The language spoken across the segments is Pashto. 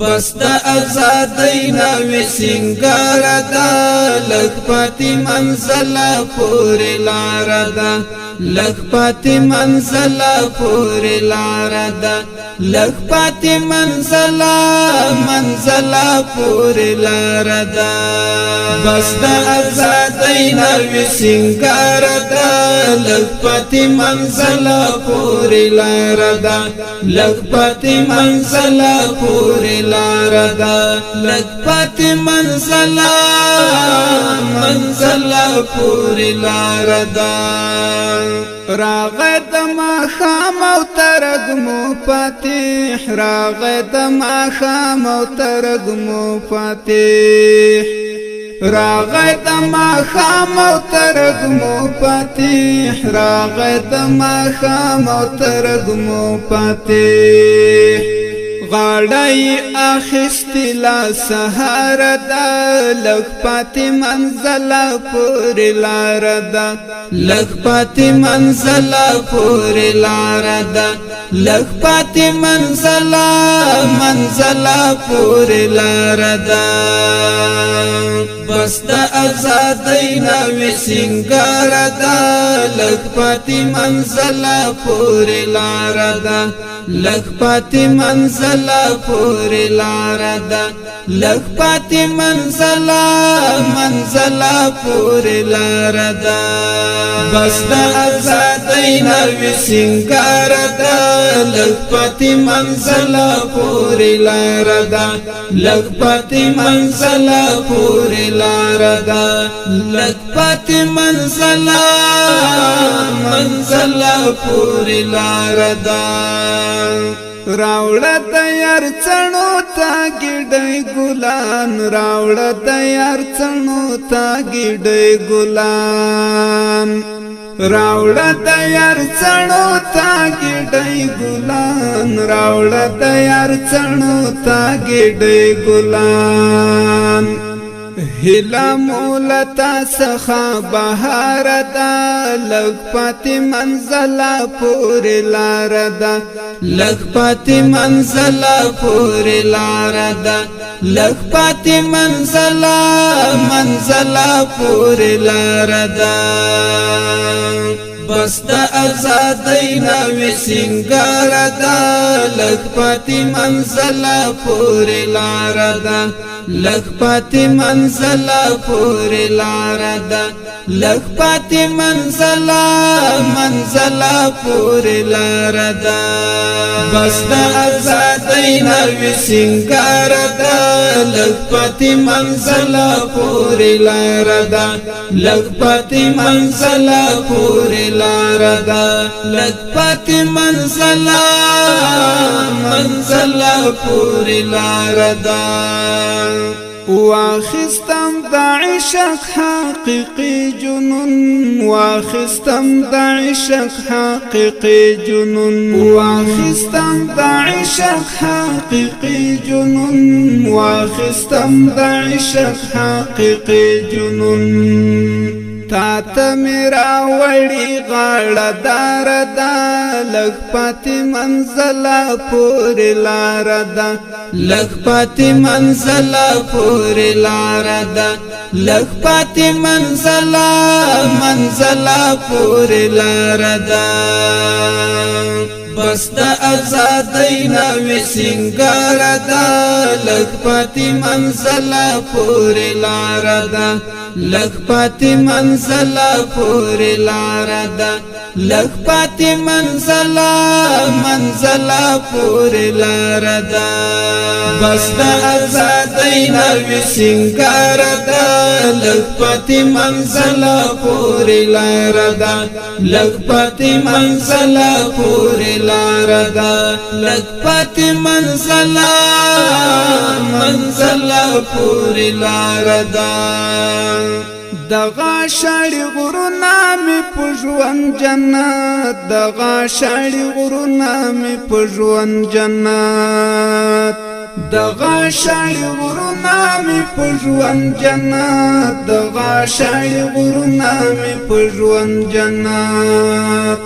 بس د آزادۍ نوې سنگار ده لږ پاتې منزل پورې لار ده لږ پاتې منزل پورې لار ده لږ پاتې منزل پورې لار ده بس د آزادۍ نوې سنگار ده لږ پاتې منزل پورې لار ده لږ پاتې منزل پورې لار ده لږ پاتې منزل پورې لار ده راغی د ماښام او ترږمو فاتح راغی د ماښام او ترږمو فاتح راغی د ماښام او ترږمو فاتح راغی د ماښام او ترږمو فاتح غاړی اخیستی لا سهار ده لږ پاتې منزل پورې لار ده لږ پاتې منزل پورې لار ده لږ پاتې منزل پورې لار ده بس د آزادۍ نوې سنگار ده لږ پاتې منزل پورې لار ده لږ پاتې منزل پورې لار ده لږ پاتې منزل پورې لار ده بس د آزادۍ نوې سنگار ده لږ پاتې منزل پورې لار ده لږ پاتې منزل پورې لار ده لږ پاتې منزل پورې لار ده راوړه د یار څڼو ته ګیډۍ ګلان راوړه د یار څڼو ته ګیډۍ ګلان راوړه د یار څڼو ته ګیډۍ ګلان راوړه د یار څڼو ته ګیډۍ ګلان هلا مولتا څخه بهار ده لږ پاتې منزل پورې لار ده لږ پاتې منزل پورې لار ده لږ پاتې منزل پورې لار ده بس د آزادۍ نوې سنگار ده لږ پاتې منزل پورې لار ده لږ پاتې منزل پورې لار ده لږ پاتې منزل پورې لار ده بس د آزادۍ نوې سنگار ده لږ پاتې منزل پورې لار ده لږ پاتې منزل پورې لار ده لږ پاتې منزل پورې لار ده واخستم د عشق حقیقی جنون واخستم د عشق حقیقی جنون واخستم د عشق حقیقی جنون واخستم د عشق حقیقی جنون تا ته میرا وړي غاړه دار ده لږ پاتې منزل پورې لار ده لږ پاتې منزل پورې لار ده لږ پاتې منزل پورې لار ده بس د آزادۍ نوې سنگار ده لږ پاتې منزل پورې لار ده لږ پاتې منزل پورې لار ده لږ پاتې منزل پورې لار ده بس د آزادۍ نوې سنگار ده لږ پاتې منزل پورې لار ده لږ پاتې منزل پورې لار ده لږ پاتې منزل پورې لار ده دغه شاړي غرونه مې په ژوند جنت دغه شاړي غرونه مې په ژوند جنت دغه شاړي غرونه مې په ژوند جنت دغه شاړي غرونه مې په ژوند جنت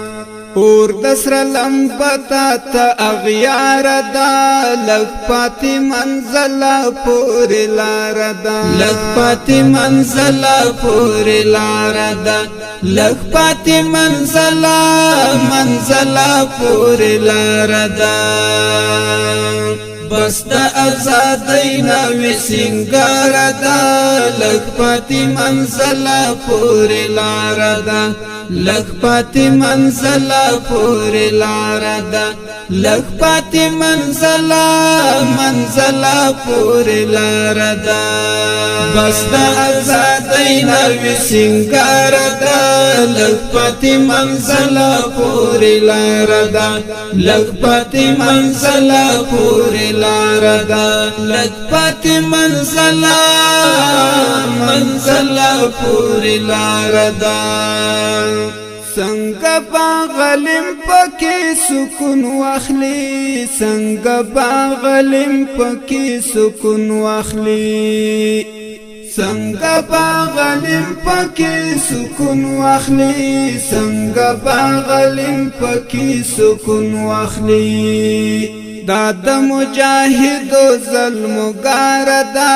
اور دسر لمبتا تا اغیار دا لگ پاتی منزل پوری لار دا لگ پاتی منزل پوری لار دا لگ پاتی منزل پوری لار دا بس دا ازادی نوی سنگار دا لگ پاتی منزل پوری لار دا لگ پاتی منزل پوری لار دا لگ پاتی منزل پوری لار دا بس دا ازادی نوی سنگار دا لگ پاتی منزل پوری لار دا لگ پاتی منزل پوری لار دا لگ پاتی منزل پوری لار دا څنګه باغلم پکې سکون واخلي څنګه باغلم پکې سکون واخلي څنګه باغلم پکې سکون واخلي څنګه باغلم پکې سکون واخلي دا د مجاهدو ظلم گار دا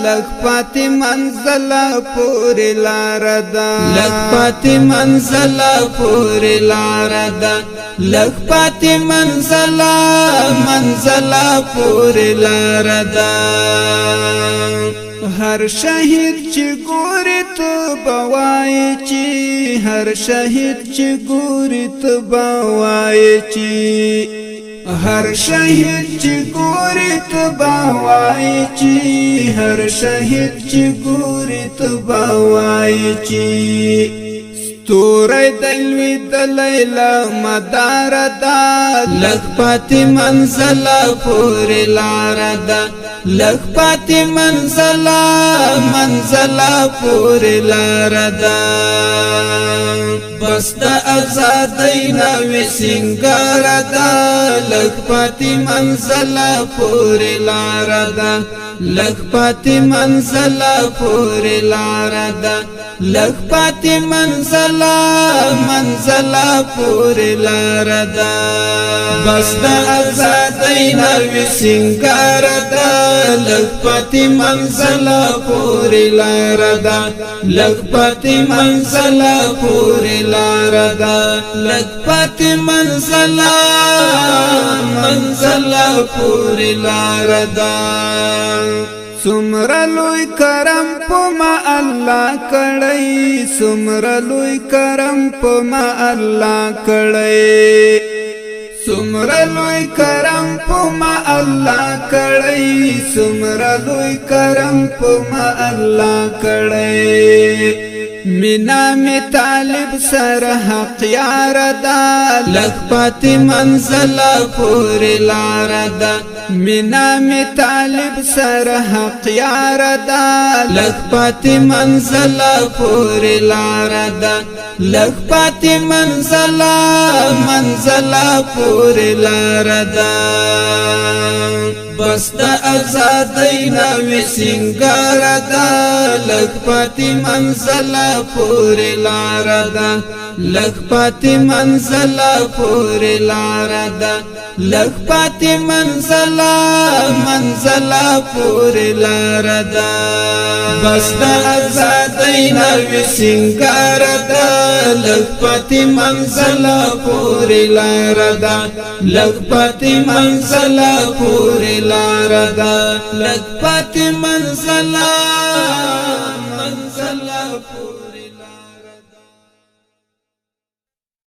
لگ پاتی منزل پوری لار دا لگ پاتی منزل پوری لار دا لگ پاتی منزل پوری لار دا هر شهید چی گوری تو بوای چی هر شهید چی گوری تو بوای چی هر شهید چی گوری تو بوای چی هر شهید چی گوری تو بوای چی ستوری دلوی دلیلا مدار دا لگ پاتی منزل پوری لار دا لگ پاتی منزل پوری لار دا بس دا ازادی نوی سنگار دا لگ پاتی منزل پوری لار دا لگ پاتی منزل پوری لار دا لگ پاتی منزل پوری لار دا بس دا ازادی نوی سنگار دا لگ پاتی منزل پوری لار دا لگ پاتی منزل پوری لار دا لگ پاتی منزل پوری لار دا سمرا لوی کرم پو ما اللہ کڑی سمرا لوی کرم پو ما اللہ کڑی سمرا لوی کرم پو ما اللہ کڑی سمرا لوی کرم پو ما اللہ کڑی مینا می طالب سر حق یار دا لگ پاتی منزل پوری لار دا مینا می طالب سر حق یار دا لگ پاتی منزل پوری لار دا لگ پاتی منزل پوری لار دا بس دا ازادی نوی سنگار دا لگ پاتی منزل پوری لار دا لگ پاتی منزل پوری لار دا لگ پاتی منزل پوری لار دا بس دا ازادی نوی سنگار دا لگ پاتی منزل پوری لار دا لگ پاتی منزل پوری لار دا لگ پاتی منزل پوری لار